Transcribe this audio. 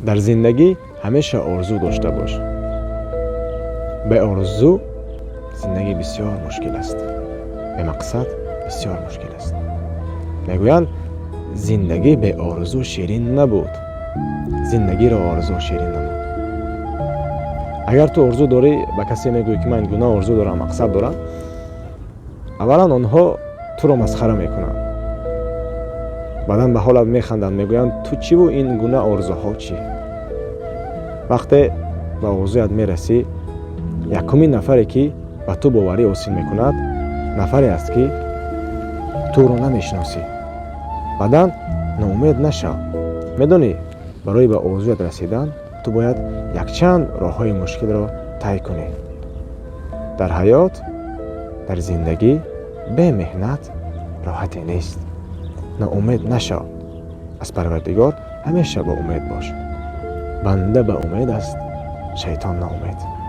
در زندگی همیشه آرزو داشته باش. به آرزو زندگی بسیار مشکل است. به مقصد بسیار مشکل است. میگویند زندگی به آرزو شیرین نبود. زندگی را آرزو شیرین نبود. اگر تو آرزو داری به کسی میگویی که من گونه آرزو دارم، مقصد دارم، اولا آنها تو را مسخره میکنند. بعداً به حالت میخندند، میگویند تو چی و این گونه آرزوها چی؟ وقتی به آرزویت میرسی، یکمین نفری که به تو باوری حاصل میکند نفری است که تو رو نمیشناسی. بعداً ناامید نشو. میدونی برای به آرزویت رسیدن تو باید یک چند راههای مشکل را طی کنی. در حیات، در زندگی به محنت راحتی نیست. ناامید نشو. از پروردگار همیشه با امید باش. بنده به امید است، شیطان ناامید.